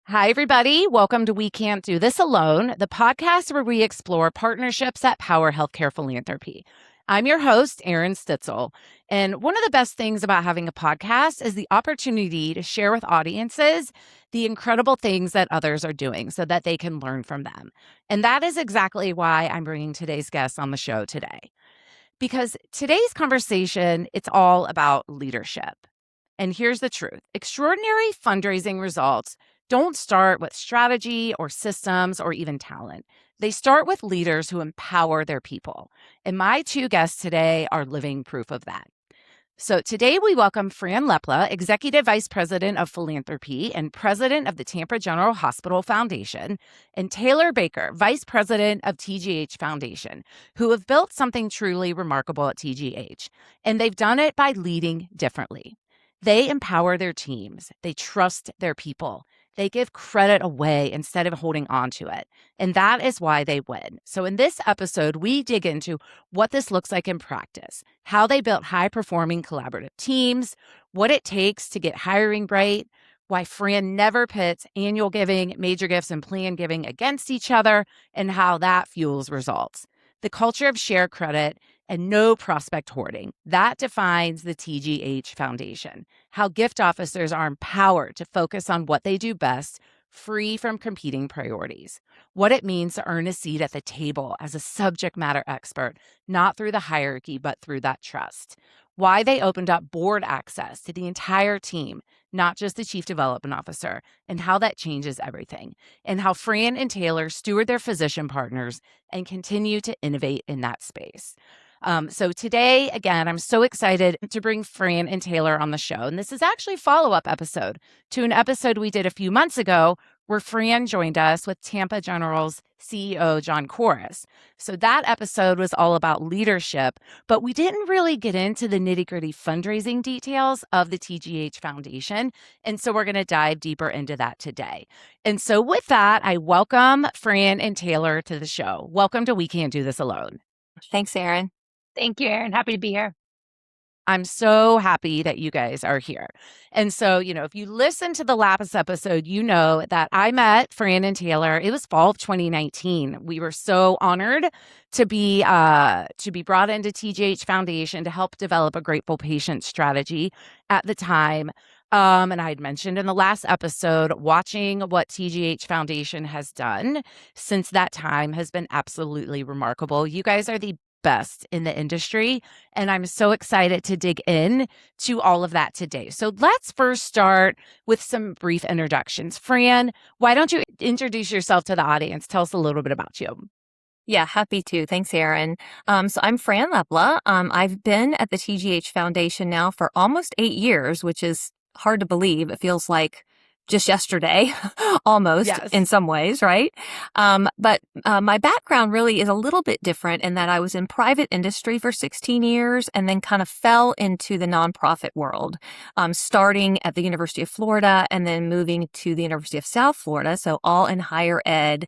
Hi, everybody. Welcome to We Can't Do This Alone, the podcast where we explore partnerships that power healthcare philanthropy. I'm your host, Erin Stitzel. And one of the best things about having a podcast is the opportunity to share with audiences the incredible things that others are doing so that they can learn from them. And that is exactly why I'm bringing today's guest on the show today. Because today's conversation, it's all about leadership. And here's the truth. Extraordinary fundraising results don't start with strategy or systems or even talent. They start with leaders who empower their people. And my two guests today are living proof of that. So today we welcome Frann Leppla, Executive Vice President of Philanthropy and President of the Tampa General Hospital Foundation, and Taylor Baker, Vice President of TGH Foundation, who have built something truly remarkable at TGH. And they've done it by leading differently. They empower their teams. They trust their people. They give credit away instead of holding on to it. And that is why they win. So in this episode, we dig into what this looks like in practice, how they built high-performing collaborative teams, what it takes to get hiring right, why Frann never pits annual giving, major gifts, and planned giving against each other, and how that fuels results. The culture of shared credit and no prospect hoarding. That defines the TGH Foundation. How gift officers are empowered to focus on what they do best, free from competing priorities. What it means to earn a seat at the table as a subject matter expert, not through the hierarchy, but through that trust. Why they opened up board access to the entire team, not just the chief development officer, and how that changes everything. And how Frann and Taylor steward their physician partners and continue to innovate in that space. So today, again, I'm so excited to bring Frann and Taylor on the show. And this is actually a follow-up episode to an episode we did a few months ago where Frann joined us with Tampa General's CEO, John Corus. So that episode was all about leadership, but we didn't really get into the nitty-gritty fundraising details of the TGH Foundation. And so we're going to dive deeper into that today. And so with that, I welcome Frann and Taylor to the show. Welcome to We Can't Do This Alone. Thanks, Erin. Thank you, Erin. Happy to be here. I'm so happy that you guys are here. And so, if you listen to the last episode, you know that I met Frann and Taylor. It was fall of 2019. We were so honored to be brought into TGH Foundation to help develop a grateful patient strategy at the time. And I had mentioned in the last episode, watching what TGH Foundation has done since that time has been absolutely remarkable. You guys are the best in the industry. And I'm so excited to dig in to all of that today. So let's first start with some brief introductions. Frann, why don't you introduce yourself to the audience? Tell us a little bit about you. Yeah, happy to. Thanks, Erin. So I'm Frann Leppla. I've been at the TGH Foundation now for almost 8 years, which is hard to believe. It feels like just yesterday, almost, Yes. In some ways, right? But my background really is a little bit different in that I was in private industry for 16 years and then kind of fell into the nonprofit world, starting at the University of Florida and then moving to the University of South Florida, so all in higher ed,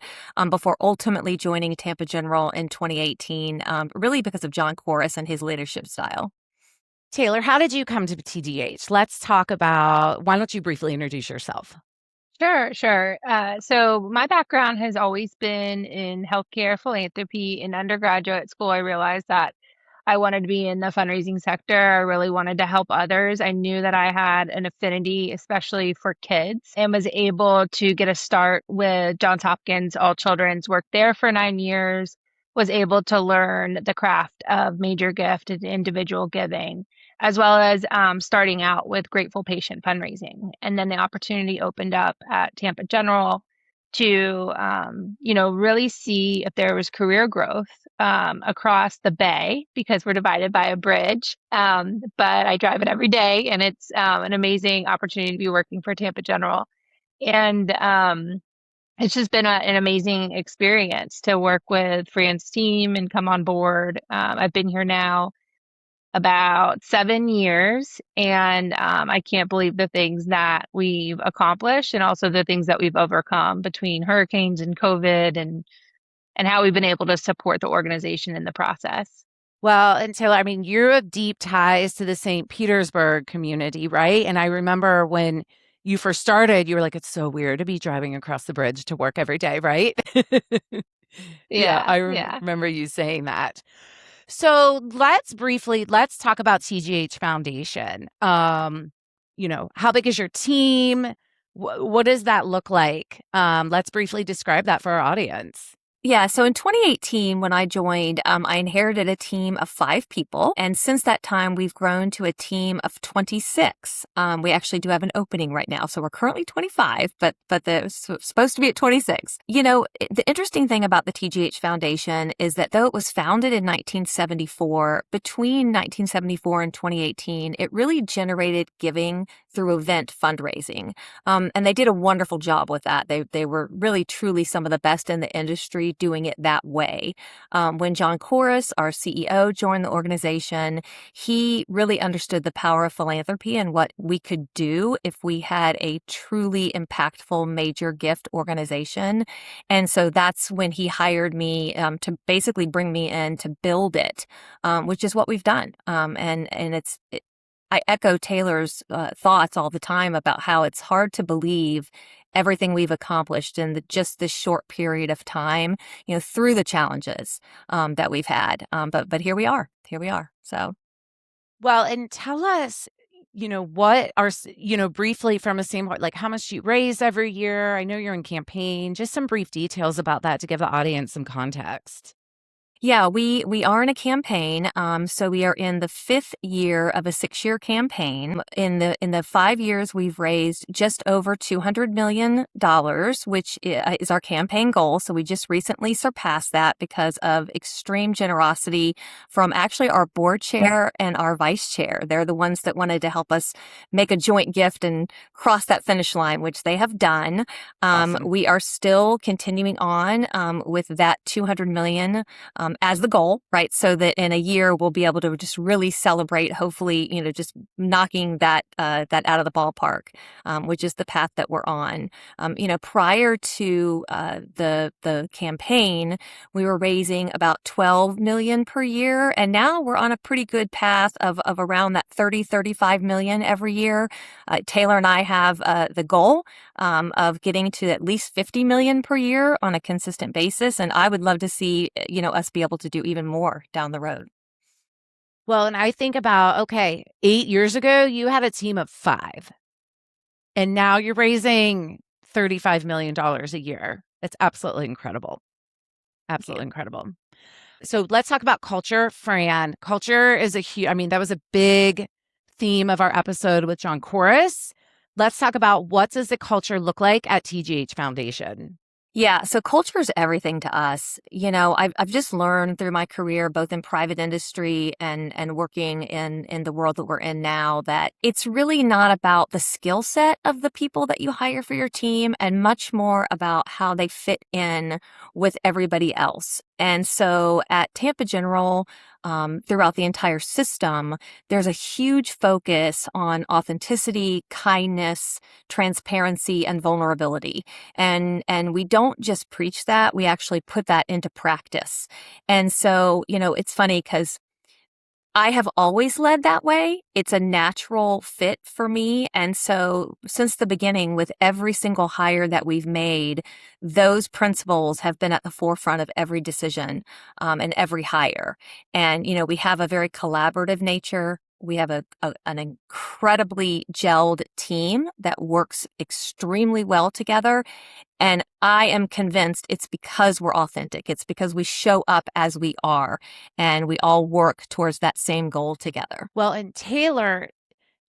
before ultimately joining Tampa General in 2018, really because of John Corus and his leadership style. Taylor, how did you come to TGH? Let's talk about, why don't you briefly introduce yourself? Sure. So my background has always been in healthcare philanthropy. In undergraduate school, I realized that I wanted to be in the fundraising sector. I really wanted to help others. I knew that I had an affinity, especially for kids, and was able to get a start with Johns Hopkins All Children's, worked there for 9 years, was able to learn the craft of major gift and individual giving, as well as starting out with grateful patient fundraising. And then the opportunity opened up at Tampa General to, really see if there was career growth across the Bay, because we're divided by a bridge. But I drive it every day, and it's an amazing opportunity to be working for Tampa General. And it's just been an amazing experience to work with Frann's team and come on board. I've been here now about 7 years, and I can't believe the things that we've accomplished and also the things that we've overcome between hurricanes and COVID and how we've been able to support the organization in the process. Well, and Taylor, I mean, you have deep ties to the St. Petersburg community, right? And I remember when you first started, you were like, it's so weird to be driving across the bridge to work every day, right? Yeah, Yeah, I yeah. remember you saying that. So let's talk about TGH Foundation. How big is your team? What does that look like? Let's briefly describe that for our audience. Yeah, so in 2018, when I joined, I inherited a team of 5 people. And since that time, we've grown to a team of 26. We actually do have an opening right now. So we're currently 25, but it's supposed to be at 26. The interesting thing about the TGH Foundation is that though it was founded in 1974, between 1974 and 2018, it really generated giving through event fundraising. And they did a wonderful job with that. They were really, truly some of the best in the industry doing it that way. When John Corus, our CEO, joined the organization, he really understood the power of philanthropy and what we could do if we had a truly impactful major gift organization. And so that's when he hired me to basically bring me in to build it, which is what we've done. I echo Taylor's thoughts all the time about how it's hard to believe everything we've accomplished in just this short period of time, through the challenges that we've had. But here we are. Here we are. So, Well, and tell us, what are, briefly from a standpoint, like how much do you raise every year? I know you're in campaign, just some brief details about that to give the audience some context. yeah, we are in a campaign. So we are in the 5th year of a 6-year campaign. In the 5 years, we've raised just over $200 million, which is our campaign goal. So we just recently surpassed that because of extreme generosity from actually our board chair and our vice chair. They're the ones that wanted to help us make a joint gift and cross that finish line, which they have done. Awesome. We are still continuing on with that 200 million. As the goal, right? So that in a year we'll be able to just really celebrate, hopefully, just knocking that out of the ballpark, which is the path that we're on. Prior to the campaign, we were raising about 12 million per year, and now we're on a pretty good path of around that 35 million every year. Taylor and I have the goal of getting to at least 50 million per year on a consistent basis, and I would love to see us be able to do even more down the road. Well, and I think about, okay, 8 years ago, you had a team of 5, and now you're raising $35 million a year. It's absolutely incredible. Absolutely incredible. So let's talk about culture, Frann. Culture is that was a big theme of our episode with John Corus. Let's talk about what does the culture look like at TGH Foundation? Yeah, so culture is everything to us. I've just learned through my career, both in private industry and working in the world that we're in now, that it's really not about the skill set of the people that you hire for your team and much more about how they fit in with everybody else. And so at Tampa General, throughout the entire system, there's a huge focus on authenticity, kindness, transparency, and vulnerability. And we don't just preach that, we actually put that into practice. And so, it's funny because I have always led that way. It's a natural fit for me. And so since the beginning, with every single hire that we've made, those principles have been at the forefront of every decision and every hire. And, we have a very collaborative nature. We have an incredibly gelled team that works extremely well together. And I am convinced it's because we're authentic. It's because we show up as we are and we all work towards that same goal together. Well, and Taylor,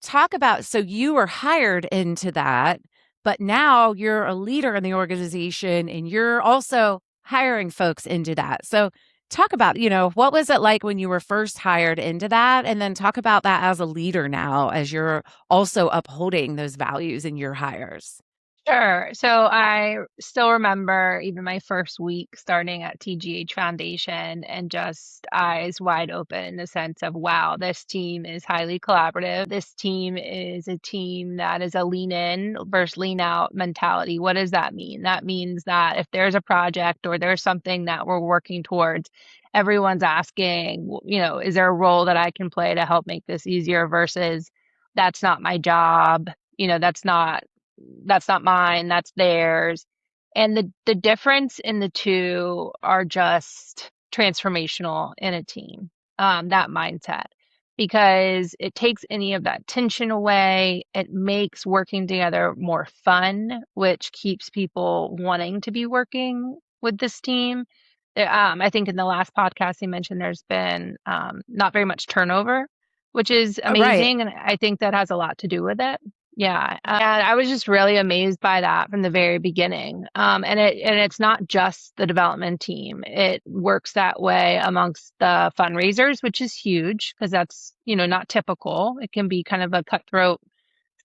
talk about, so you were hired into that, but now you're a leader in the organization and you're also hiring folks into that. So talk about, what was it like when you were first hired into that? And then talk about that as a leader now, as you're also upholding those values in your hires. Sure. So I still remember even my first week starting at TGH Foundation and just eyes wide open in the sense of, wow, this team is highly collaborative. This team is a team that is a lean in versus lean out mentality. What does that mean? That means that if there's a project or there's something that we're working towards, everyone's asking, is there a role that I can play to help make this easier versus that's not my job. That's not that's not mine, that's theirs. And the difference in the two are just transformational in a team, that mindset, because it takes any of that tension away. It makes working together more fun, which keeps people wanting to be working with this team. I think in the last podcast you mentioned there's been not very much turnover, which is Right. amazing. And I think that has a lot to do with it. Yeah. And I was just really amazed by that from the very beginning. And it's not just the development team. It works that way amongst the fundraisers, which is huge because that's, not typical. It can be kind of a cutthroat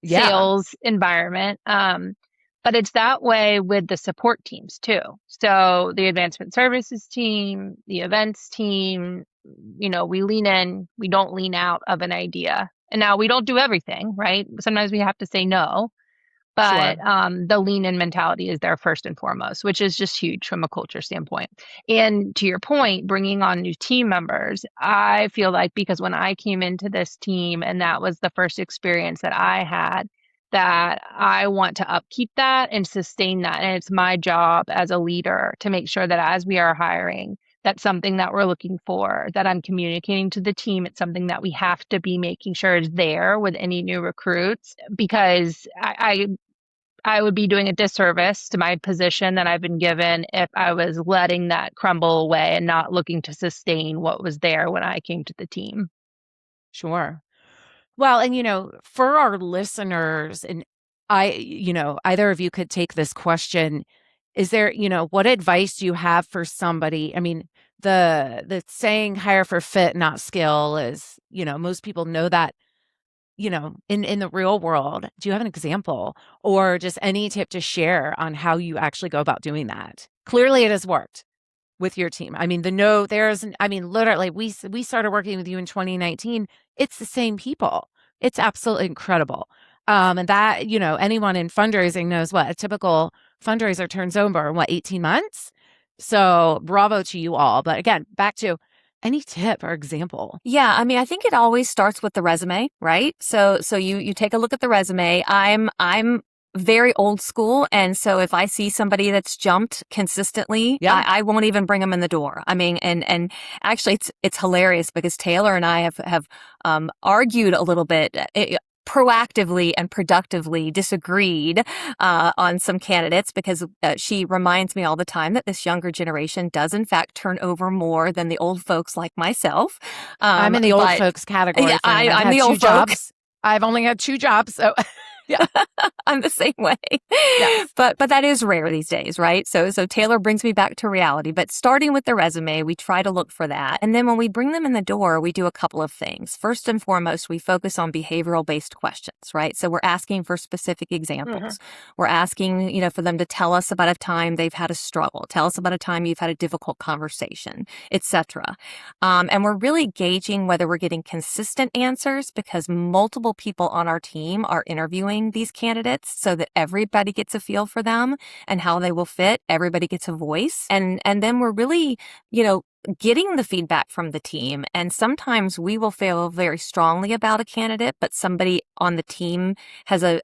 Yeah. sales environment. But it's that way with the support teams too. So the advancement services team, the events team, we lean in, we don't lean out of an idea. And now we don't do everything, right? Sometimes we have to say no, but Sure. the lean in mentality is there first and foremost, which is just huge from a culture standpoint. And to your point, bringing on new team members, I feel like because when I came into this team and that was the first experience that I had, that I want to upkeep that and sustain that. And it's my job as a leader to make sure that as we are hiring, that's something that we're looking for, that I'm communicating to the team. It's something that we have to be making sure is there with any new recruits, because I would be doing a disservice to my position that I've been given if I was letting that crumble away and not looking to sustain what was there when I came to the team. Sure. Well, and for our listeners, and either of you could take this question. Is there, what advice do you have for somebody? I mean, the saying hire for fit, not skill is, most people know that, in the real world. Do you have an example or just any tip to share on how you actually go about doing that? Clearly it has worked with your team. I mean, literally we started working with you in 2019. It's the same people. It's absolutely incredible. And that, anyone in fundraising knows what a typical fundraiser turns over in 18 months. So bravo to you all. But again, back to any tip or example. Yeah, I mean, I think it always starts with the resume, right? So you take a look at the resume. I'm very old school, and so if I see somebody that's jumped consistently, Yeah. I won't even bring them in the door. I mean, and actually, it's hilarious because Taylor and I have argued a little bit. Proactively and productively disagreed on some candidates because she reminds me all the time that this younger generation does in fact turn over more than the old folks like myself. I'm in the old folks category. Yeah, I've I'm had the two old jobs. folks. I've only had 2 jobs, so yeah. I'm the same way. Yes. But that is rare these days, right? So Taylor brings me back to reality. But starting with the resume, we try to look for that. And then when we bring them in the door, we do a couple of things. First and foremost, we focus on behavioral-based questions, right? So we're asking for specific examples. We're asking, for them to tell us about a time they've had a struggle. Tell us about a time you've had a difficult conversation, etc. And we're really gauging whether we're getting consistent answers because multiple people on our team are interviewing these candidates so that everybody gets a feel for them and how they will fit. Everybody gets a voice. And then we're really, getting the feedback from the team. And sometimes we will feel very strongly about a candidate, but somebody on the team has a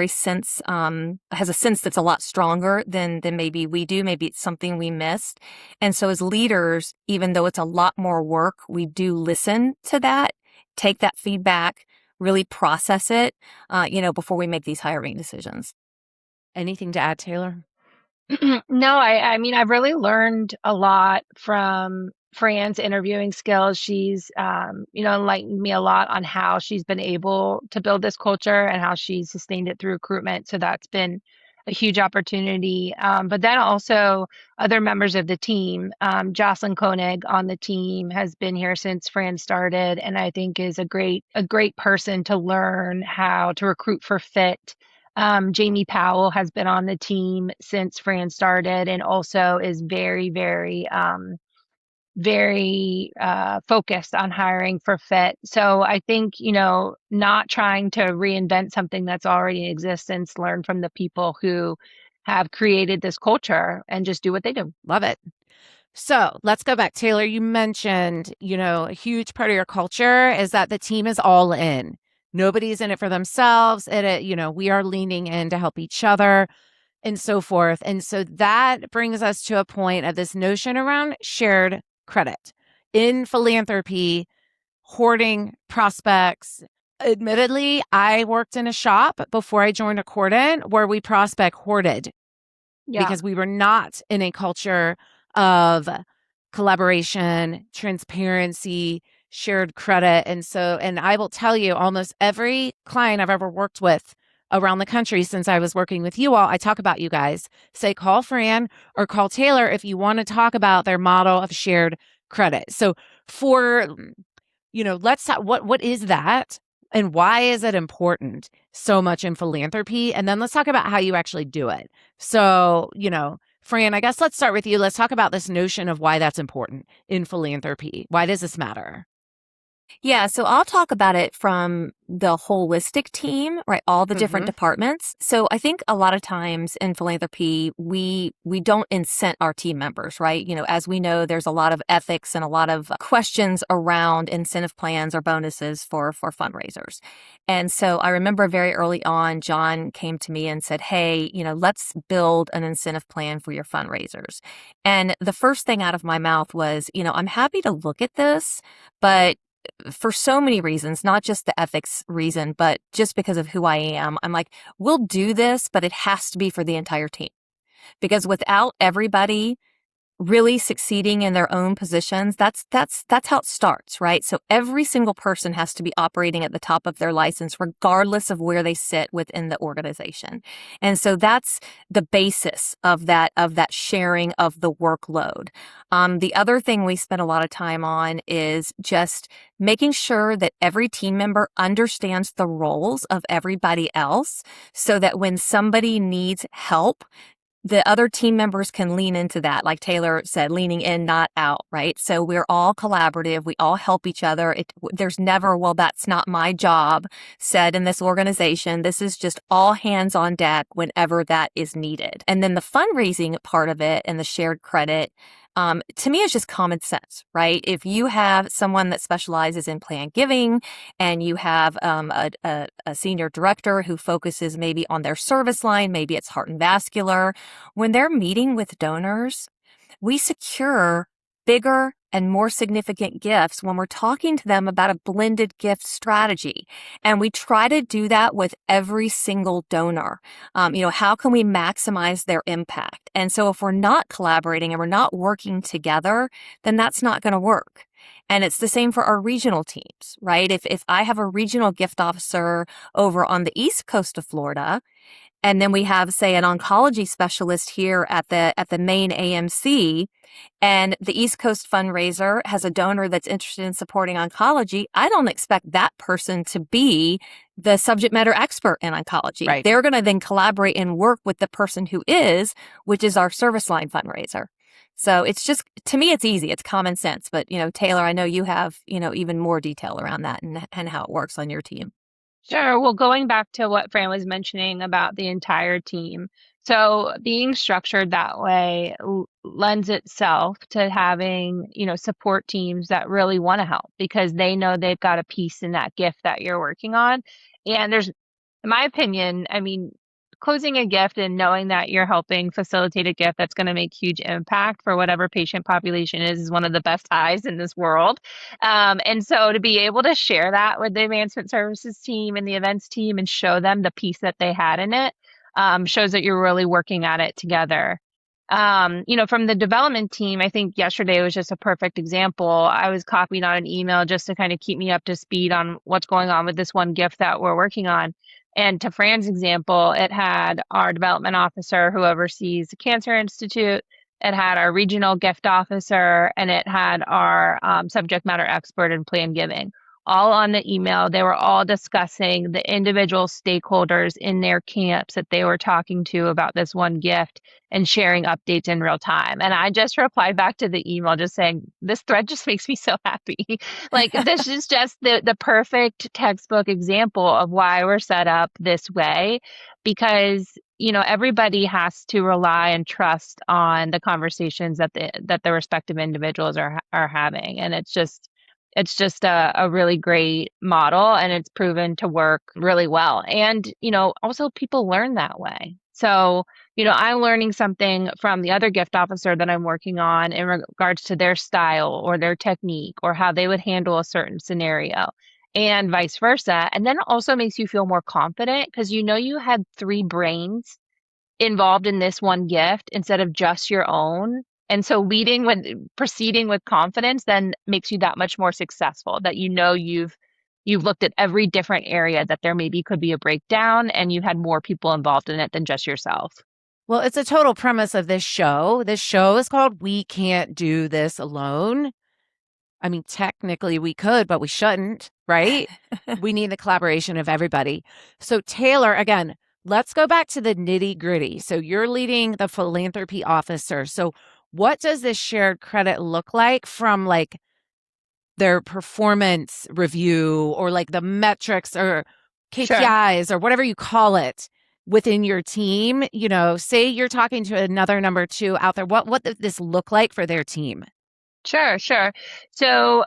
sense that's a lot stronger than maybe we do. Maybe it's something we missed. And so as leaders, even though it's a lot more work, we do listen to that, take that feedback, really process it, before we make these hiring decisions. Anything to add, Taylor? No, I mean, I've really learned a lot from Frann's interviewing skills. She's, enlightened me a lot on how she's been able to build this culture and how she's sustained it through recruitment. So that's been a huge opportunity. But then also other members of the team, Jocelyn Koenig on the team has been here since Frann started, and I think is a great person to learn how to recruit for fit. Jamie Powell has been on the team since Frann started and also is very, very, very focused on hiring for fit. So I think, not trying to reinvent something that's already in existence, learn from the people who have created this culture and just do what they do. Love it. So let's go back. Taylor, you mentioned, a huge part of your culture is that the team is all in. Nobody's in it for themselves. We are leaning in to help each other and so forth. And so that brings us to a point of this notion around shared credit in philanthropy, hoarding prospects. Admittedly, I worked in a shop before I joined Accordant where we prospect hoarded because we were not in a culture of collaboration, transparency, shared credit. And I will tell you, almost every client I've ever worked with around the country since I was working with you all, I talk about you guys. Say, call Frann or call Taylor if you want to talk about their model of shared credit. So let's talk, what is that? And why is it important so much in philanthropy? And then let's talk about how you actually do it. So, Frann, I guess let's start with you. Let's talk about this notion of why that's important in philanthropy. Why does this matter? Yeah, so I'll talk about it from the holistic team, right? All the different departments. So I think a lot of times in philanthropy, we don't incent our team members, right? As we know, there's a lot of ethics and a lot of questions around incentive plans or bonuses for fundraisers. And so I remember very early on, John came to me and said, hey, let's build an incentive plan for your fundraisers. And the first thing out of my mouth was, I'm happy to look at this, but for so many reasons, not just the ethics reason, but just because of who I am, I'm like, we'll do this, but it has to be for the entire team. Because without everybody really succeeding in their own positions, that's how it starts, right? So every single person has to be operating at the top of their license, regardless of where they sit within the organization. And so that's the basis of that sharing of the workload. The other thing we spend a lot of time on is just making sure that every team member understands the roles of everybody else so that when somebody needs help, the other team members can lean into that. Like Taylor said, leaning in, not out, right? So we're all collaborative. We all help each other. There's never, well, that's not my job said in this organization. This is just all hands on deck whenever that is needed. And then the fundraising part of it and the shared credit, to me, it's just common sense, right? If you have someone that specializes in plan giving and you have a senior director who focuses maybe on their service line, maybe it's heart and vascular, when they're meeting with donors, we secure bigger and more significant gifts when we're talking to them about a blended gift strategy. And we try to do that with every single donor. How can we maximize their impact? And so if we're not collaborating and we're not working together, then that's not going to work. And it's the same for our regional teams, right? If I have a regional gift officer over on the East Coast of Florida, and then we have, say, an oncology specialist here at the main AMC, and the East Coast fundraiser has a donor that's interested in supporting oncology, I don't expect that person to be the subject matter expert in oncology. Right. They're going to then collaborate and work with the person who is, which is our service line fundraiser. So it's just, to me, it's easy. It's common sense. But, Taylor, I know you have, even more detail around that and how it works on your team. Sure. Well, going back to what Fran was mentioning about the entire team. So being structured that way lends itself to having, support teams that really want to help because they know they've got a piece in that gift that you're working on. And in my opinion, closing a gift and knowing that you're helping facilitate a gift that's going to make huge impact for whatever patient population is one of the best highs in this world. And so to be able to share that with the advancement services team and the events team and show them the piece that they had in it shows that you're really working at it together. From the development team, I think yesterday was just a perfect example. I was copied on an email just to kind of keep me up to speed on what's going on with this one gift that we're working on. And to Fran's example, it had our development officer who oversees the Cancer Institute. It had our regional gift officer, and it had our subject matter expert in plan giving. All on the email. They were all discussing the individual stakeholders in their camps that they were talking to about this one gift and sharing updates in real time. And I just replied back to the email just saying, this thread just makes me so happy. Like, this is just the perfect textbook example of why we're set up this way, because everybody has to rely and trust on the conversations that the respective individuals are having. And it's just It's just a really great model, and it's proven to work really well. And, also people learn that way. So, I'm learning something from the other gift officer that I'm working on in regards to their style or their technique or how they would handle a certain scenario and vice versa. And then it also makes you feel more confident because you had three brains involved in this one gift instead of just your own. And so proceeding with confidence then makes you that much more successful, that you've looked at every different area that there maybe could be a breakdown, and you had more people involved in it than just yourself. Well, it's a total premise of this show. This show is called We Can't Do This Alone. I mean, technically we could, but we shouldn't, right? We need the collaboration of everybody. So Taylor, again, let's go back to the nitty gritty. So you're leading the philanthropy officer. So what does this shared credit look like from like their performance review or like the metrics or KPIs or whatever you call it within your team? Say you're talking to another number two out there. What does this look like for their team? Sure. So,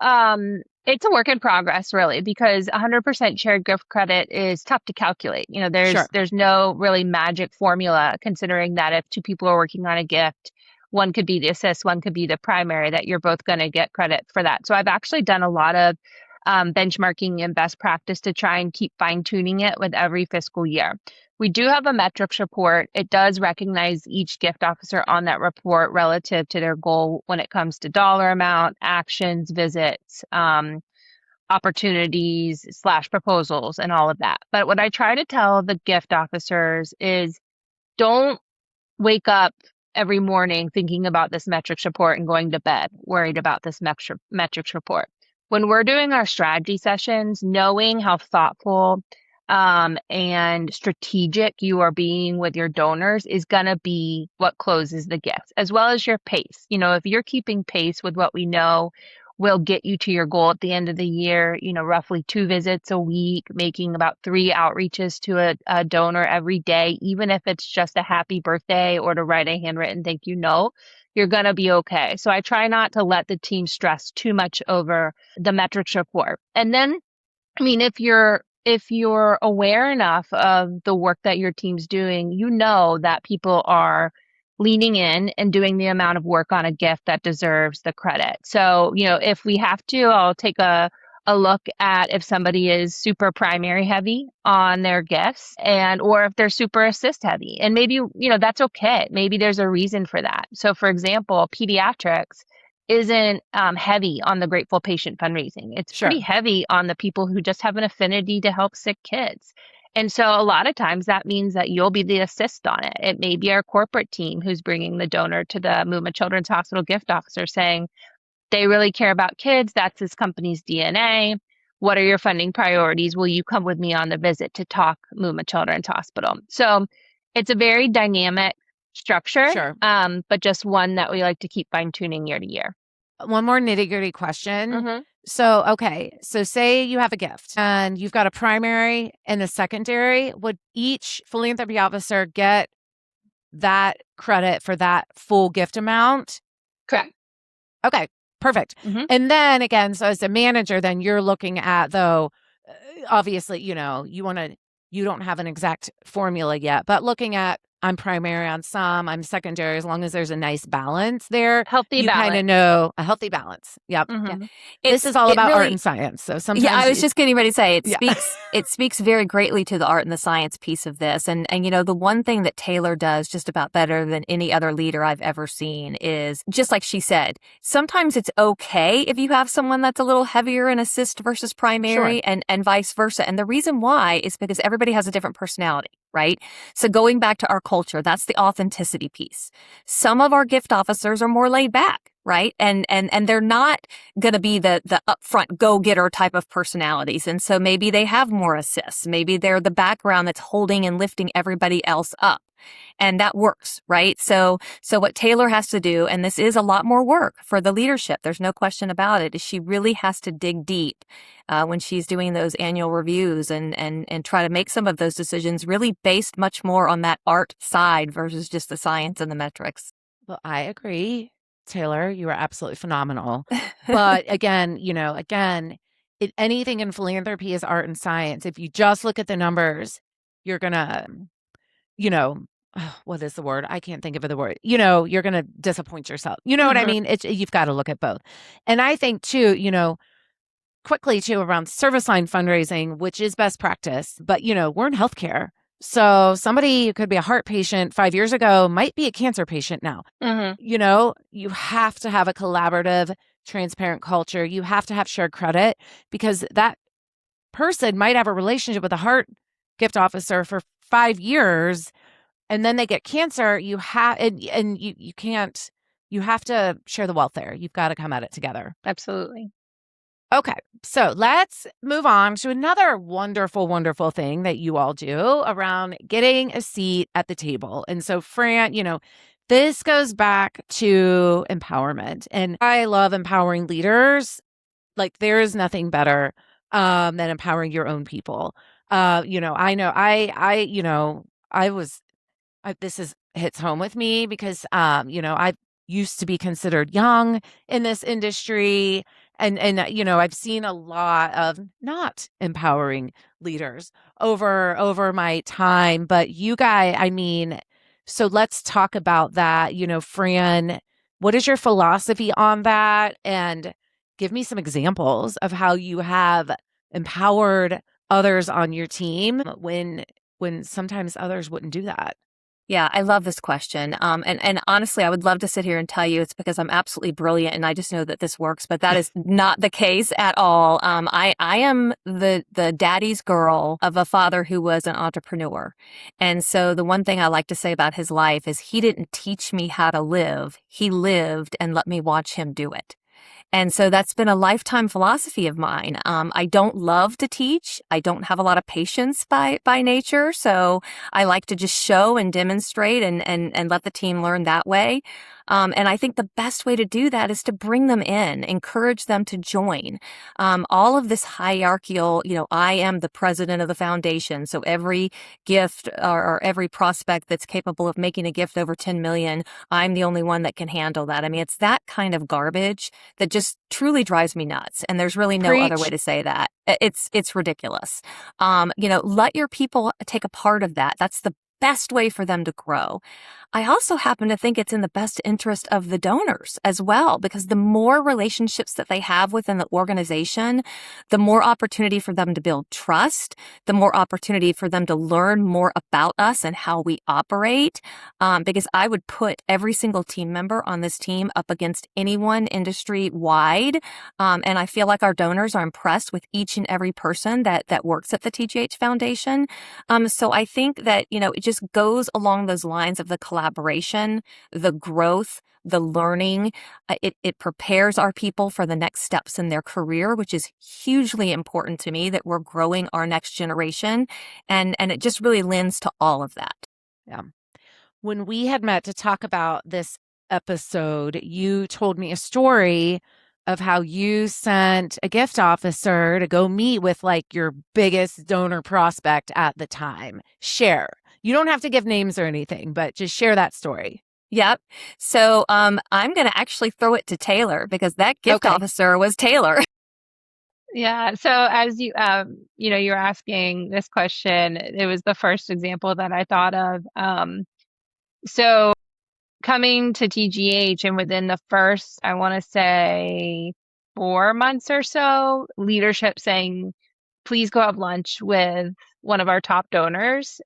it's a work in progress, really, because 100% shared gift credit is tough to calculate. There's no really magic formula, considering that if two people are working on a gift, one could be the assist, one could be the primary, that you're both going to get credit for that. So I've actually done a lot of benchmarking and best practice to try and keep fine tuning it with every fiscal year. We do have a metrics report. It does recognize each gift officer on that report relative to their goal when it comes to dollar amount, actions, visits, opportunities / proposals, and all of that. But what I try to tell the gift officers is don't wake up every morning thinking about this metrics report and going to bed worried about this metrics report. When we're doing our strategy sessions, knowing how thoughtful and strategic you are being with your donors is going to be what closes the gift, as well as your pace. If you're keeping pace with what we know will get you to your goal at the end of the year, roughly 2 visits a week, making about 3 outreaches to a donor every day, even if it's just a happy birthday or to write a handwritten thank you note, you're going to be okay. So I try not to let the team stress too much over the metrics report. And then, if you're aware enough of the work that your team's doing, that people are leaning in and doing the amount of work on a gift that deserves the credit. So, if we have to, I'll take a look at if somebody is super primary heavy on their gifts or if they're super assist heavy. And maybe, that's okay. Maybe there's a reason for that. So for example, pediatrics isn't heavy on the grateful patient fundraising. It's pretty heavy on the people who just have an affinity to help sick kids. And so a lot of times that means that you'll be the assist on it. It may be our corporate team who's bringing the donor to the Muma Children's Hospital gift officer saying, they really care about kids. That's this company's DNA. What are your funding priorities? Will you come with me on the visit to talk Muma Children's Hospital? So it's a very dynamic structure, but just one that we like to keep fine tuning year to year. One more nitty gritty question. So say you have a gift and you've got a primary and a secondary. Would each philanthropy officer get that credit for that full gift amount? Correct. Okay, perfect. And then again, so as a manager, then you're looking at, though, obviously, you don't have an exact formula yet, but looking at, I'm primary on some, I'm secondary, as long as there's a nice balance there. Healthy balance. You kind of know a healthy balance. Yep. Yeah. This is all about art and science. So sometimes I was just getting ready to say it speaks very greatly to the art and the science piece of this. And the one thing that Taylor does just about better than any other leader I've ever seen is, just like she said, sometimes it's okay if you have someone that's a little heavier in assist versus primary and vice versa. And the reason why is because everybody has a different personality. Right? So going back to our culture, that's the authenticity piece. Some of our gift officers are more laid back, right? And they're not going to be the upfront go-getter type of personalities. And so maybe they have more assists. Maybe they're the background that's holding and lifting everybody else up. And that works, right? So what Taylor has to do, and this is a lot more work for the leadership, there's no question about it, is she really has to dig deep when she's doing those annual reviews and try to make some of those decisions really based much more on that art side versus just the science and the metrics. Well, I agree. Taylor. You are absolutely phenomenal. But again, anything in philanthropy is art and science. If you just look at the numbers, you're gonna, what is the word? I can't think of the word. You're gonna disappoint yourself. You know what I mean? You've got to look at both. And I think too, quickly too around service line fundraising, which is best practice, but we're in healthcare. So somebody who could be a heart patient 5 years ago might be a cancer patient now. You have to have a collaborative, transparent culture. You have to have shared credit because that person might have a relationship with a heart gift officer for 5 years and then they get cancer. You have you can't, you have to share the wealth there. You've got to come at it together. Absolutely. Okay, so let's move on to another wonderful, wonderful thing that you all do around getting a seat at the table. And so, Frann, this goes back to empowerment. And I love empowering leaders. Like, there is nothing better than empowering your own people. I know this hits home with me because, I used to be considered young in this industry. And I've seen a lot of not empowering leaders over my time. But you guys, so let's talk about that. Frann, what is your philosophy on that? And give me some examples of how you have empowered others on your team when sometimes others wouldn't do that. Yeah, I love this question. And honestly, I would love to sit here and tell you it's because I'm absolutely brilliant and I just know that this works, but that is not the case at all. I am the daddy's girl of a father who was an entrepreneur. And so the one thing I like to say about his life is he didn't teach me how to live. He lived and let me watch him do it. And so that's been a lifetime philosophy of mine. I don't love to teach. I don't have a lot of patience by nature. So I like to just show and demonstrate and let the team learn that way. And I think the best way to do that is to bring them in, encourage them to join. All of this hierarchical, I am the president of the foundation. So every gift or every prospect that's capable of making a gift over 10 million, I'm the only one that can handle that. I mean, it's that kind of garbage that just truly drives me nuts. And there's really no other way to say that. It's ridiculous. Let your people take a part of that. That's the best way for them to grow. I also happen to think it's in the best interest of the donors as well, because the more relationships that they have within the organization, the more opportunity for them to build trust, the more opportunity for them to learn more about us and how we operate. Because I would put every single team member on this team up against anyone industry wide. And I feel like our donors are impressed with each and every person that works at the TGH Foundation. So I think that, it just goes along those lines of the collaboration, the growth, the learning. It prepares our people for the next steps in their career, which is hugely important to me, that we're growing our next generation. And it just really lends to all of that. Yeah. When we had met to talk about this episode, you told me a story of how you sent a gift officer to go meet with your biggest donor prospect at the time. Share. You don't have to give names or anything, but just share that story. Yep. So I'm going to actually throw it to Taylor because that gift officer was Taylor. Yeah. So as you, you're asking this question, it was the first example that I thought of. So coming to TGH and within the first, I want to say 4 months or so, leadership saying, please go have lunch with one of our top donors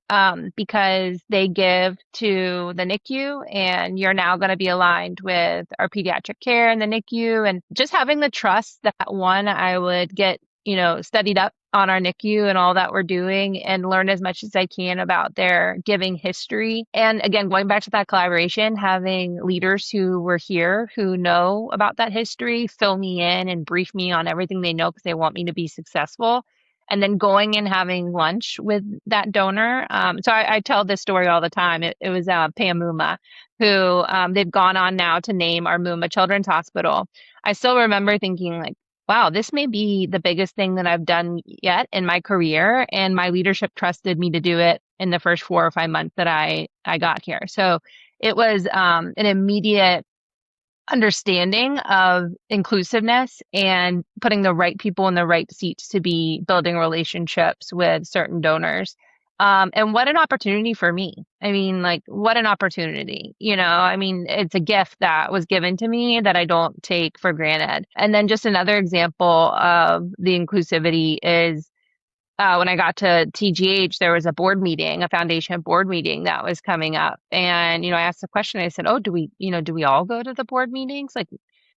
because they give to the NICU and you're now going to be aligned with our pediatric care in the NICU. And just having the trust that one, I would get, studied up on our NICU and all that we're doing and learn as much as I can about their giving history. And again, going back to that collaboration, having leaders who were here who know about that history fill me in and brief me on everything they know because they want me to be successful. And then going and having lunch with that donor. So I tell this story all the time. It was Pam Muma, who they've gone on now to name our Muma Children's Hospital. I still remember thinking wow, this may be the biggest thing that I've done yet in my career. And my leadership trusted me to do it in the first 4 or 5 months that I got here. So it was an immediate understanding of inclusiveness and putting the right people in the right seats to be building relationships with certain donors. And what an opportunity for me. I mean, like, what an opportunity. I mean, it's a gift that was given to me that I don't take for granted. And then just another example of the inclusivity is when I got to TGH, there was a board meeting, a foundation board meeting that was coming up. And, I asked the question, I said, oh, do we all go to the board meetings? Like,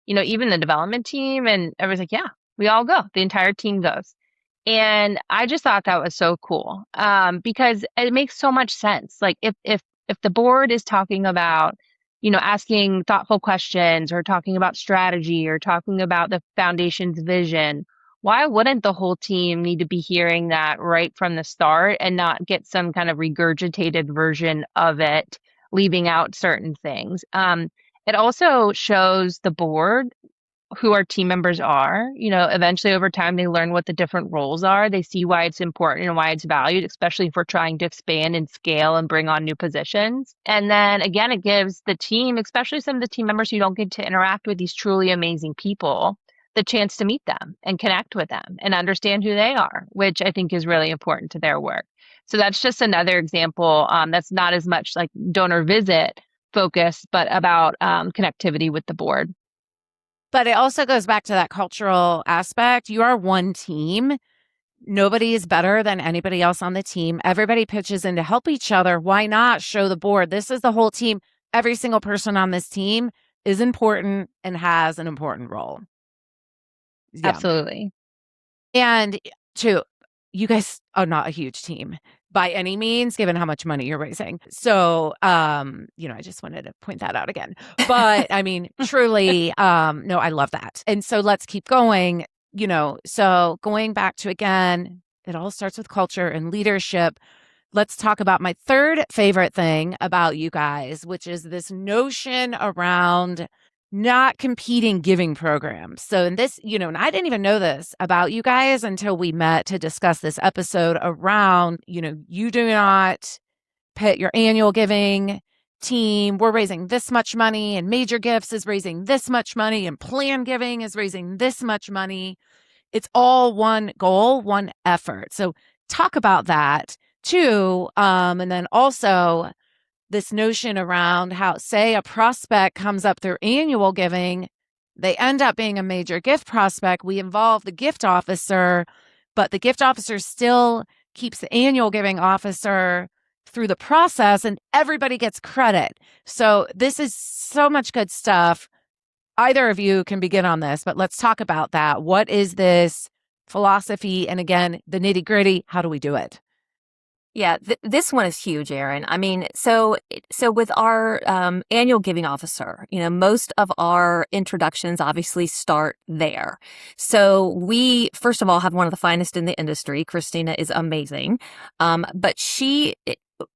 even the development team. And everyone's like, yeah, we all go. The entire team goes. And I just thought that was so cool, because it makes so much sense. Like if the board is talking about, asking thoughtful questions or talking about strategy or talking about the foundation's vision, why wouldn't the whole team need to be hearing that right from the start and not get some kind of regurgitated version of it, leaving out certain things? It also shows the board who our team members are. Eventually over time, they learn what the different roles are. They see why it's important and why it's valued, especially if we're trying to expand and scale and bring on new positions. And then again, it gives the team, especially some of the team members who don't get to interact with these truly amazing people, the chance to meet them and connect with them and understand who they are, which I think is really important to their work. So that's just another example, that's not as much like donor visit focus, but about connectivity with the board. But it also goes back to that cultural aspect. You are one team. Nobody is better than anybody else on the team. Everybody pitches in to help each other. Why not show the board? This is the whole team. Every single person on this team is important and has an important role. Yeah. Absolutely. And you guys are not a huge team by any means, given how much money you're raising. So, I just wanted to point that out again. But I mean, truly, no, I love that. And so let's keep going, so going back to, again, it all starts with culture and leadership. Let's talk about my third favorite thing about you guys, which is this notion around not competing giving programs. So in this, and I didn't even know this about you guys until we met to discuss this episode around, you do not pit your annual giving team. We're raising this much money, and Major Gifts is raising this much money, and Plan Giving is raising this much money. It's all one goal, one effort. So talk about that too. And then also this notion around how, say, a prospect comes up through annual giving, they end up being a major gift prospect. We involve the gift officer, but the gift officer still keeps the annual giving officer through the process, and everybody gets credit. So this is so much good stuff. Either of you can begin on this, but let's talk about that. What is this philosophy? And again, the nitty gritty, how do we do it? Yeah, this one is huge, Erin. I mean, so with our annual giving officer, most of our introductions obviously start there. So we, first of all, have one of the finest in the industry. Christina is amazing. But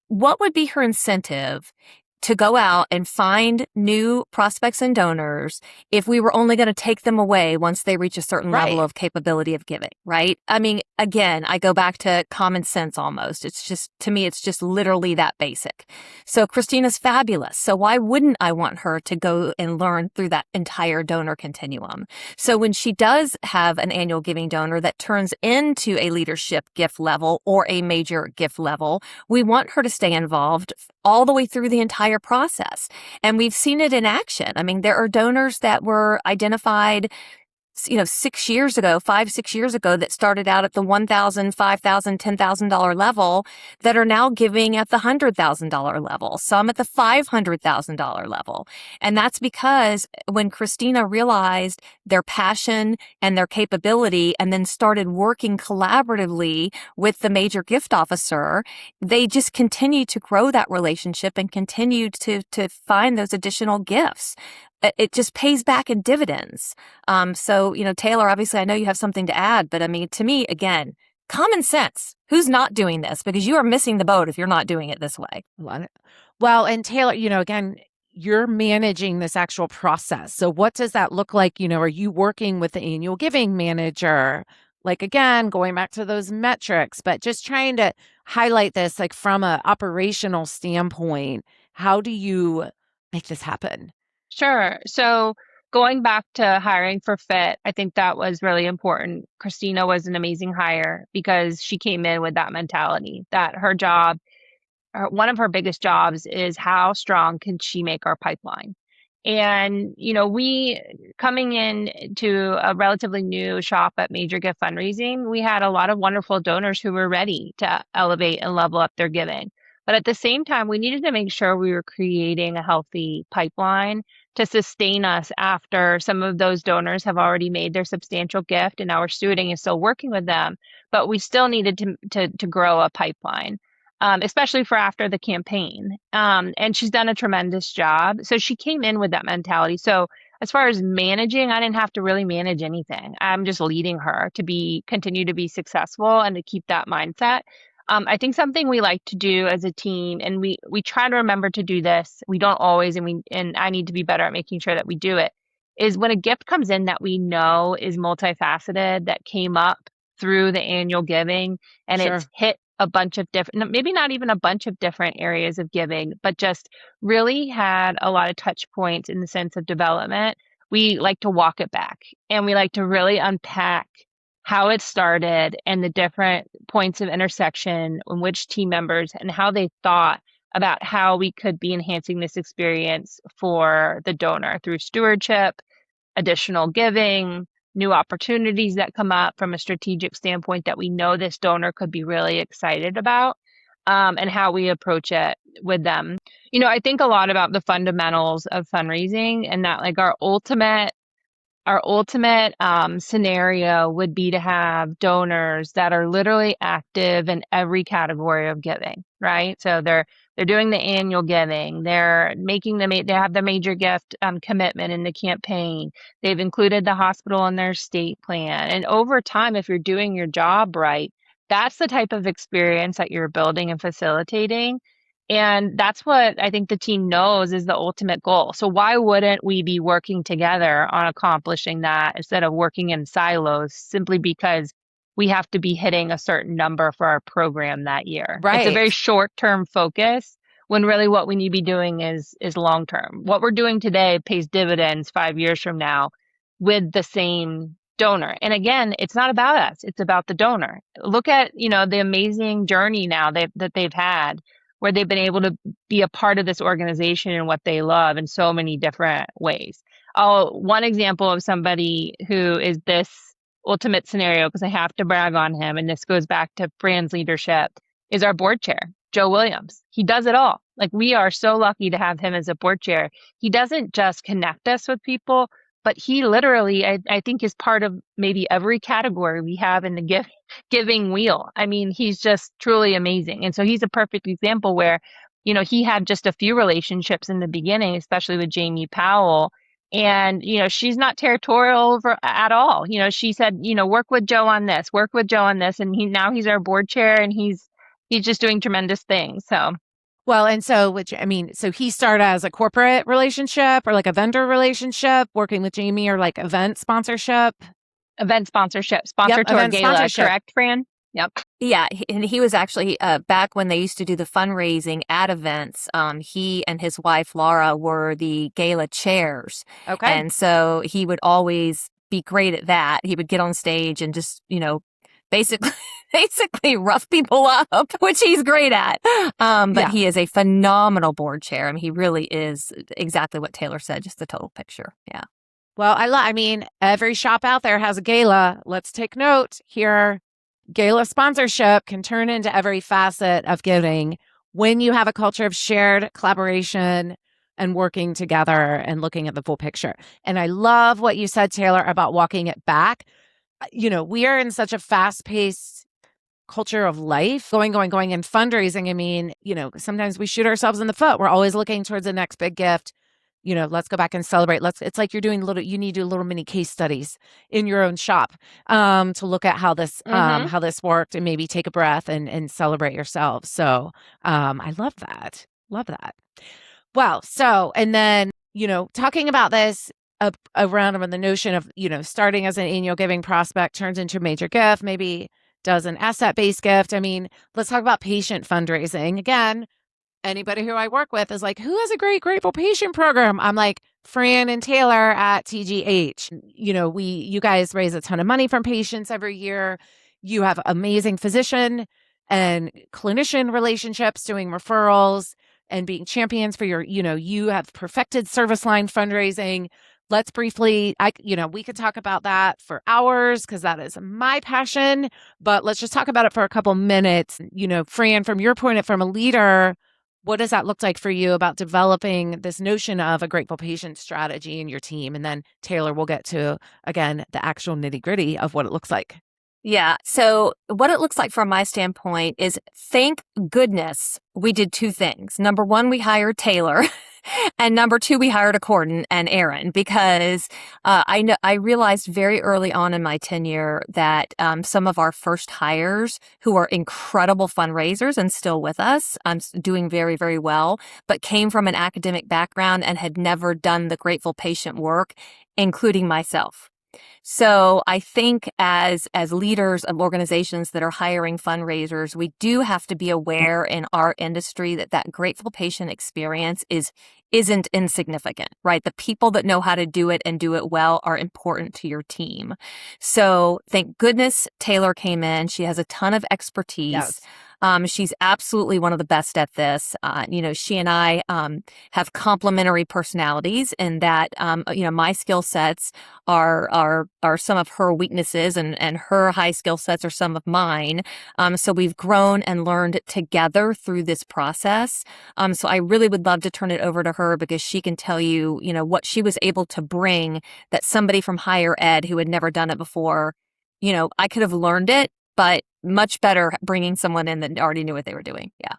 what would be her incentive to go out and find new prospects and donors if we were only going to take them away once they reach a certain level of capability of giving, right? I mean, again, I go back to common sense almost. It's just, to me, it's just literally that basic. So Christina's fabulous. So why wouldn't I want her to go and learn through that entire donor continuum? So when she does have an annual giving donor that turns into a leadership gift level or a major gift level, we want her to stay involved all the way through the entire process. And we've seen it in action. I mean, there are donors that were identified 6 years ago, 5-6 years ago, that started out at the $1,000, $5,000, $10,000 level that are now giving at the $100,000 level, some at the $500,000 level. And that's because when Christina realized their passion and their capability and then started working collaboratively with the major gift officer, they just continued to grow that relationship and continued to find those additional gifts. It just pays back in dividends. So, Taylor, obviously I know you have something to add, but I mean, to me, again, common sense. Who's not doing this? Because you are missing the boat if you're not doing it this way. Well, and Taylor, again, you're managing this actual process. So what does that look like? Are you working with the annual giving manager? Like, again, going back to those metrics, but just trying to highlight this, like from an operational standpoint, how do you make this happen? Sure. So going back to hiring for fit, I think that was really important. Christina was an amazing hire because she came in with that mentality that her job, one of her biggest jobs is how strong can she make our pipeline? And, we coming in to a relatively new shop at Major Gift Fundraising, we had a lot of wonderful donors who were ready to elevate and level up their giving. But at the same time, we needed to make sure we were creating a healthy pipeline to sustain us after some of those donors have already made their substantial gift and our stewarding is still working with them. But we still needed to grow a pipeline. Especially for after the campaign. And she's done a tremendous job. So she came in with that mentality. So as far as managing, I didn't have to really manage anything. I'm just leading her to continue to be successful and to keep that mindset. I think something we like to do as a team, and we try to remember to do this. We don't always, and I need to be better at making sure that we do it. Is when a gift comes in that we know is multifaceted, that came up through the annual giving, and Sure. it's hit a bunch of different, maybe not even a bunch of different areas of giving, but just really had a lot of touch points in the sense of development. We like to walk it back and we like to really unpack how it started and the different points of intersection in which team members and how they thought about how we could be enhancing this experience for the donor through stewardship, additional giving, new opportunities that come up from a strategic standpoint that we know this donor could be really excited about, and how we approach it with them. I think a lot about the fundamentals of fundraising and that like our ultimate scenario would be to have donors that are literally active in every category of giving, right? So they're doing the annual giving. They're they have the major gift commitment in the campaign. They've included the hospital in their state plan. And over time, if you're doing your job right, that's the type of experience that you're building and facilitating. And that's what I think the team knows is the ultimate goal. So why wouldn't we be working together on accomplishing that instead of working in silos simply because we have to be hitting a certain number for our program that year? It's a very Right. short-term focus when really what we need to be doing is long-term. What we're doing today pays dividends 5 years from now with the same donor. And again, it's not about us, it's about the donor. Look at, the amazing journey now that they've had where they've been able to be a part of this organization and what they love in so many different ways. One example of somebody who is this ultimate scenario, because I have to brag on him, and this goes back to Frann's leadership, is our board chair, Joe Williams. He does it all. Like we are so lucky to have him as a board chair. He doesn't just connect us with people, but he literally, I think, is part of maybe every category we have in the giving wheel. I mean, he's just truly amazing. And so he's a perfect example where, he had just a few relationships in the beginning, especially with Jamie Powell. And, she's not territorial at all. She said, work with Joe on this, work with Joe on this. And now he's our board chair and he's just doing tremendous things. So. Well, and so, so he started as a corporate relationship or like a vendor relationship, working with Jamie, or like event sponsorship. Event sponsorship, sponsor to our gala, correct, Frann? Yep. Yeah, and he was actually back when they used to do the fundraising at events. He and his wife Laura were the gala chairs. Okay. And so he would always be great at that. He would get on stage and just, basically rough people up, which he's great at. But he is a phenomenal board chair. I mean, he really is exactly what Taylor said, just the total picture. Yeah. Well, every shop out there has a gala. Let's take note here. Gala sponsorship can turn into every facet of giving when you have a culture of shared collaboration and working together and looking at the full picture. And I love what you said, Taylor, about walking it back. We are in such a fast-paced culture of life, going, and fundraising. Sometimes we shoot ourselves in the foot. We're always looking towards the next big gift. Let's go back and celebrate. You need to do little mini case studies in your own shop to look at how this worked and maybe take a breath and celebrate yourselves. So I love that. Love that. Well, so, and then, talking about this around the notion of, starting as an annual giving prospect turns into a major gift, maybe does an asset-based gift. Let's talk about patient fundraising. Again, anybody who I work with is like, who has a great grateful patient program? I'm like, Frann and Taylor at TGH. You guys raise a ton of money from patients every year. You have amazing physician and clinician relationships, doing referrals and being champions for you have perfected service line fundraising. Let's briefly, we could talk about that for hours because that is my passion, but let's just talk about it for a couple minutes. Frann, from a leader, what does that look like for you about developing this notion of a grateful patient strategy in your team? And then Taylor, we'll get to, again, the actual nitty gritty of what it looks like. Yeah. So what it looks like from my standpoint is, thank goodness we did two things. Number one, we hired Taylor. And number two, we hired a Hoarding and Erin, because I realized very early on in my tenure that some of our first hires, who are incredible fundraisers and still with us, doing very, very well, but came from an academic background and had never done the grateful patient work, including myself. So I think as leaders of organizations that are hiring fundraisers, we do have to be aware in our industry that grateful patient experience isn't insignificant, right? The people that know how to do it and do it well are important to your team. So thank goodness Taylor came in. She has a ton of expertise. Yes. She's absolutely one of the best at this. She and I have complementary personalities in that, my skill sets are some of her weaknesses, and her high skill sets are some of mine. So we've grown and learned together through this process. So I really would love to turn it over to her, because she can tell you, what she was able to bring that somebody from higher ed who had never done it before, I could have learned it, but much better bringing someone in that already knew what they were doing. Yeah.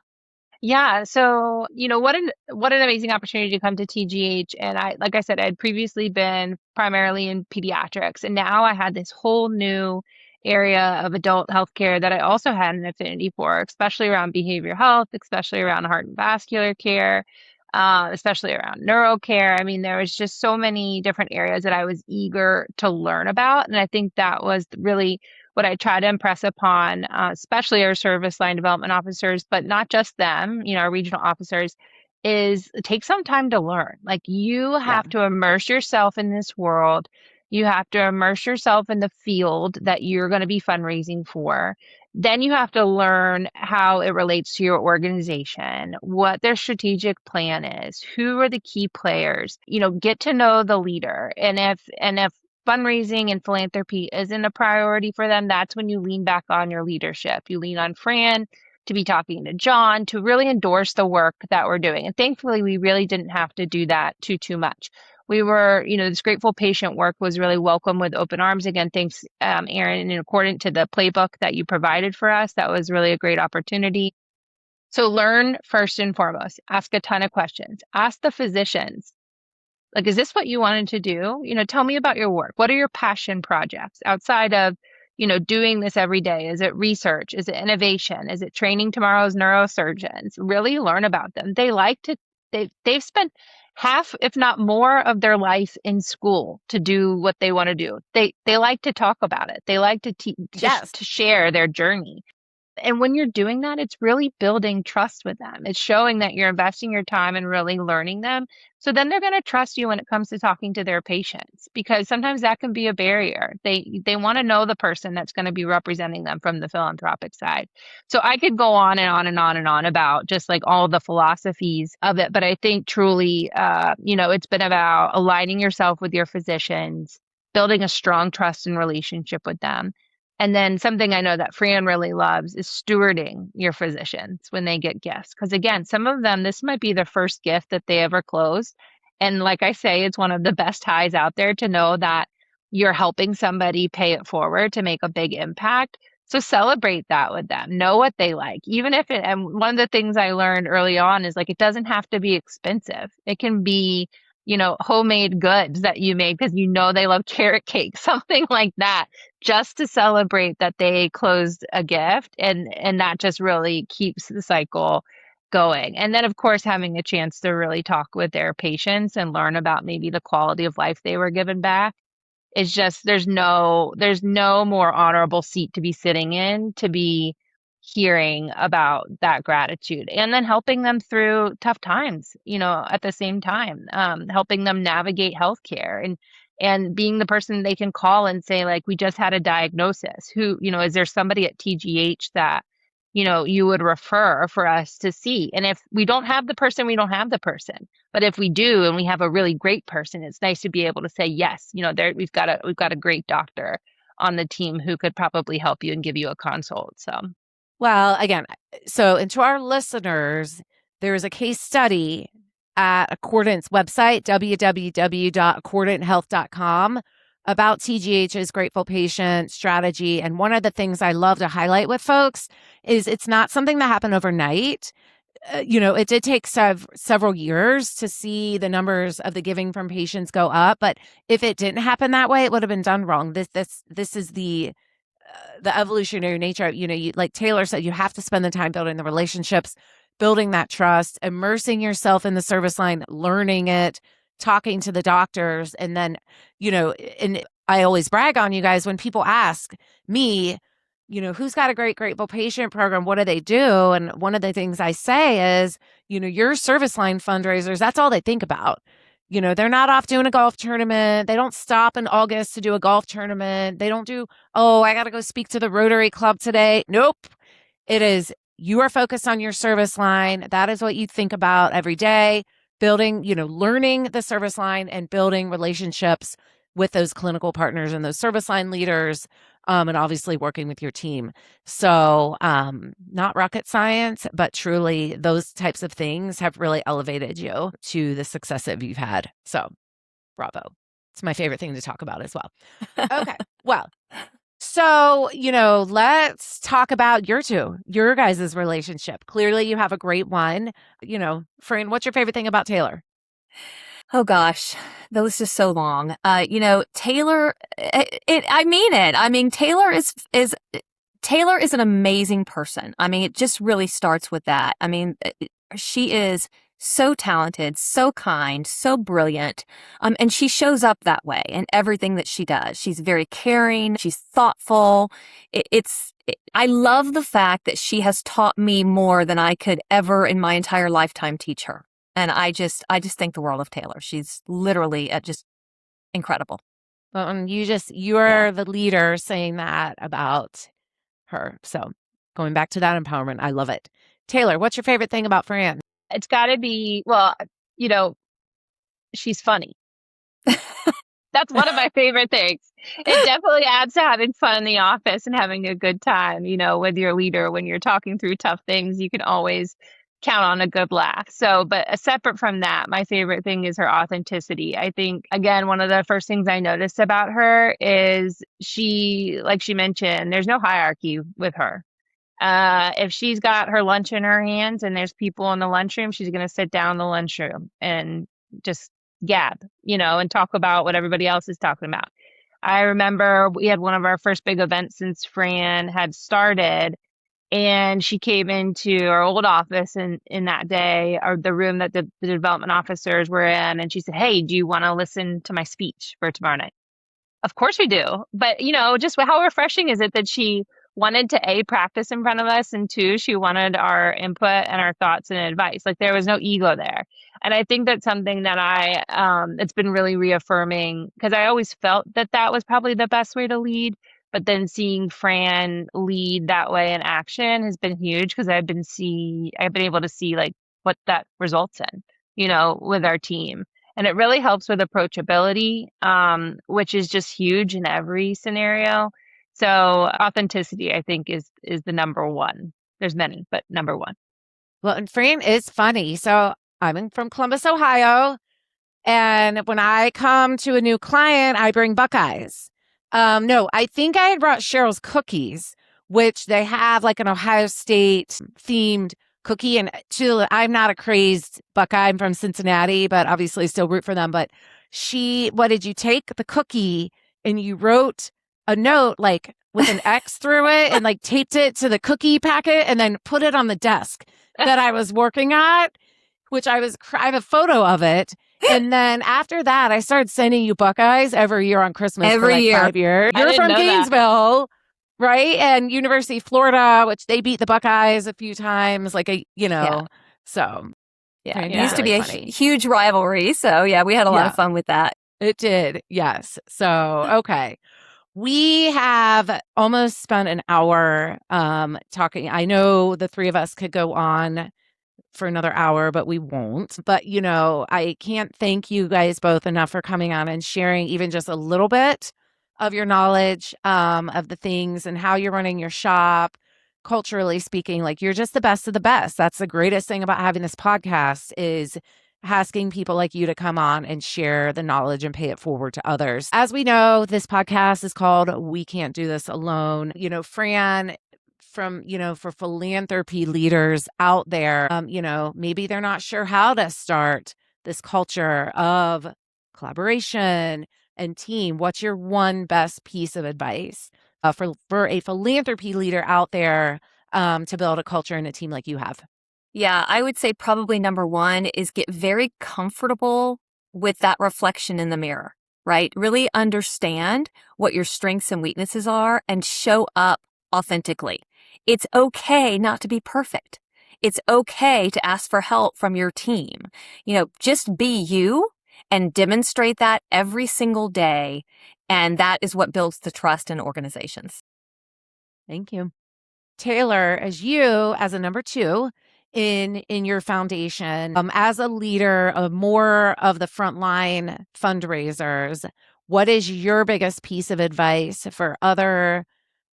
Yeah. So, what an amazing opportunity to come to TGH. And like I said, I'd previously been primarily in pediatrics, and now I had this whole new area of adult healthcare that I also had an affinity for, especially around behavioral health, especially around heart and vascular care, especially around neuro care. I mean, there was just so many different areas that I was eager to learn about. And I think that was really what I try to impress upon, especially our service line development officers, but not just them, our regional officers, is take some time to learn. Like, you have to immerse yourself in this world. You have to immerse yourself in the field that you're going to be fundraising for. Then you have to learn how it relates to your organization, what their strategic plan is, who are the key players, get to know the leader. And if fundraising and philanthropy isn't a priority for them, that's when you lean back on your leadership. You lean on Frann to be talking to John to really endorse the work that we're doing. And thankfully, we really didn't have to do that too much. We were, this grateful patient work was really welcome with open arms. Again, thanks, Erin, and according to the playbook that you provided for us, that was really a great opportunity. So learn first and foremost, ask a ton of questions, ask the physicians. Like, is this what you wanted to do? Tell me about your work. What are your passion projects outside of, doing this every day? Is it research? Is it innovation? Is it training tomorrow's neurosurgeons? Really learn about them. They've spent half, if not more, of their life in school to do what they want to do. They like to talk about it. They like to to share their journey. And when you're doing that, it's really building trust with them. It's showing that you're investing your time and really learning them. So then they're going to trust you when it comes to talking to their patients, because sometimes that can be a barrier. They want to know the person that's going to be representing them from the philanthropic side. So I could go on and on and on and on about just like all the philosophies of it. But I think truly, it's been about aligning yourself with your physicians, building a strong trust and relationship with them. And then something I know that Frann really loves is stewarding your physicians when they get gifts. Because again, some of them, this might be their first gift that they ever closed. And like I say, it's one of the best highs out there to know that you're helping somebody pay it forward to make a big impact. So celebrate that with them. Know what they like. Even if and one of the things I learned early on is, like, it doesn't have to be expensive. It can be, homemade goods that you make because they love carrot cake, something like that, just to celebrate that they closed a gift. And that just really keeps the cycle going. And then, of course, having a chance to really talk with their patients and learn about maybe the quality of life they were given back. It's just, there's no more honorable seat to be sitting in, to be hearing about that gratitude and then helping them through tough times, at the same time, helping them navigate healthcare and being the person they can call and say, like, we just had a diagnosis. Is there somebody at TGH that, you would refer for us to see? And if we don't have the person, we don't have the person. But if we do, and we have a really great person, it's nice to be able to say, yes, we've got a great doctor on the team who could probably help you and give you a consult. So. Well, again, and to our listeners, there is a case study at Accordant's website, www.accordanthealth.com, about TGH's Grateful Patient strategy. And one of the things I love to highlight with folks is it's not something that happened overnight. It did take several years to see the numbers of the giving from patients go up. But if it didn't happen that way, it would have been done wrong. This is the evolutionary nature. You, like Taylor said, you have to spend the time building the relationships, building that trust, immersing yourself in the service line, learning it, talking to the doctors. And then, and I always brag on you guys when people ask me, who's got a great Grateful Patient program? What do they do? And one of the things I say is, your service line fundraisers, that's all they think about. They're not off doing a golf tournament. They don't stop in August to do a golf tournament. They don't do, I got to go speak to the Rotary Club today. Nope. It is, you are focused on your service line. That is what you think about every day, building, learning the service line and building relationships with those clinical partners and those service line leaders, and obviously working with your team. So not rocket science, but truly those types of things have really elevated you to the success that you've had. So bravo. It's my favorite thing to talk about as well. Okay. Well, so, let's talk about your guys' relationship. Clearly you have a great one. Frann, what's your favorite thing about Taylor? Oh gosh, the list is so long. Taylor, I mean it. I mean, Taylor is an amazing person. I mean, it just really starts with that. I mean, she is so talented, so kind, so brilliant. And she shows up that way in everything that she does. She's very caring. She's thoughtful. I love the fact that she has taught me more than I could ever in my entire lifetime teach her. And I just think the world of Taylor. She's literally just incredible. Well, and you're the leader saying that about her. So going back to that empowerment, I love it. Taylor, what's your favorite thing about Frann? It's got to be, she's funny. That's one of my favorite things. It definitely adds to having fun in the office and having a good time, with your leader. When you're talking through tough things, you can always count on a good laugh. So, but separate from that, my favorite thing is her authenticity. I think, again, one of the first things I noticed about her is like she mentioned, there's no hierarchy with her. If she's got her lunch in her hands and there's people in the lunchroom, she's going to sit down in the lunchroom and just gab, and talk about what everybody else is talking about. I remember we had one of our first big events since Frann had started. And she came into our old office in that day, or the room that the development officers were in. And she said, "Hey, do you want to listen to my speech for tomorrow night?" Of course we do. But, just how refreshing is it that she wanted to practice in front of us, and two, she wanted our input and our thoughts and advice. Like, there was no ego there. And I think that's something that it's been really reaffirming, because I always felt that was probably the best way to lead. But then seeing Frann lead that way in action has been huge, because I've been able to see like what that results in, with our team. And it really helps with approachability, which is just huge in every scenario. So authenticity, I think, is the number one. There's many, but number one. Well, and Frann is funny. So I'm from Columbus, Ohio. And when I come to a new client, I bring Buckeyes. No, I think I had brought Cheryl's cookies, which they have like an Ohio State themed cookie. And I'm not a crazed Buckeye. I'm from Cincinnati, but obviously still root for them. But what did you take the cookie and you wrote a note like with an X through it and like taped it to the cookie packet and then put it on the desk that I was working at, which I have a photo of it. And then after that, I started sending you Buckeyes every year on Christmas for like 5 years. You're from Gainesville, right? And University of Florida, which they beat the Buckeyes a few times, Yeah. so Yeah. It It'd be used to really be a funny. huge rivalry. So, yeah, we had a lot of fun with that. It did. Yes. So, okay. We have almost spent an hour talking. I know the three of us could go on for another hour, but we won't. But, I can't thank you guys both enough for coming on and sharing even just a little bit of your knowledge of the things and how you're running your shop. Culturally speaking, like you're just the best of the best. That's the greatest thing about having this podcast is asking people like you to come on and share the knowledge and pay it forward to others. As we know, this podcast is called We Can't Do This Alone. Frann, for philanthropy leaders out there, maybe they're not sure how to start this culture of collaboration and team. What's your one best piece of advice for a philanthropy leader out there to build a culture and a team like you have? Yeah, I would say probably number one is get very comfortable with that reflection in the mirror, right? Really understand what your strengths and weaknesses are and show up authentically. It's okay not to be perfect. It's okay to ask for help from your team. Just be you and demonstrate that every single day. And that is what builds the trust in organizations. Thank you. Taylor, as a number two in your foundation, as a leader of more of the frontline fundraisers, what is your biggest piece of advice for other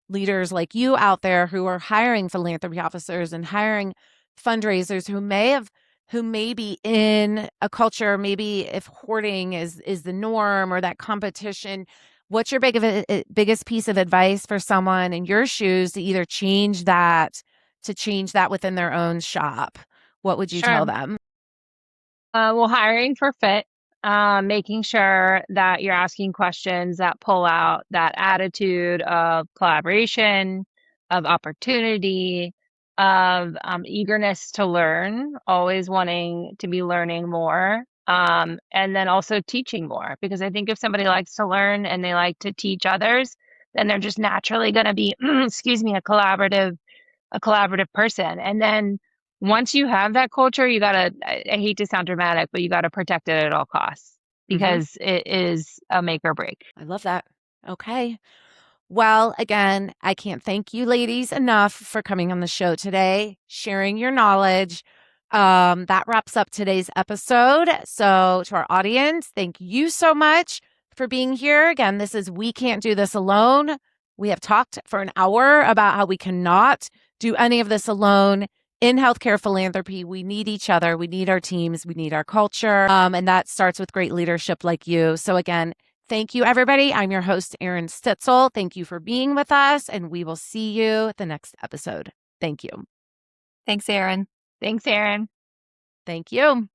leaders like you out there who are hiring philanthropy officers and hiring fundraisers who may be in a culture, maybe if hoarding is the norm or that competition? What's your biggest piece of advice for someone in your shoes to either change that within their own shop? What would you tell Sure. them? Well, hiring for fit, making sure that you're asking questions that pull out that attitude of collaboration, of opportunity, of eagerness to learn, always wanting to be learning more, and then also teaching more. Because I think if somebody likes to learn and they like to teach others, then they're just naturally going to be, excuse me, a collaborative person. And then once you have that culture, you gotta, I hate to sound dramatic, but you gotta protect it at all costs because it is a make or break. I love that. Okay. Well, again, I can't thank you ladies enough for coming on the show today, sharing your knowledge. That wraps up today's episode. So to our audience, thank you so much for being here. Again, this is We Can't Do This Alone. We have talked for an hour about how we cannot do any of this alone. In healthcare philanthropy, we need each other. We need our teams. We need our culture. And that starts with great leadership like you. So again, thank you, everybody. I'm your host, Erin Stitzel. Thank you for being with us, and we will see you at the next episode. Thank you. Thanks, Erin. Thanks, Erin. Thank you.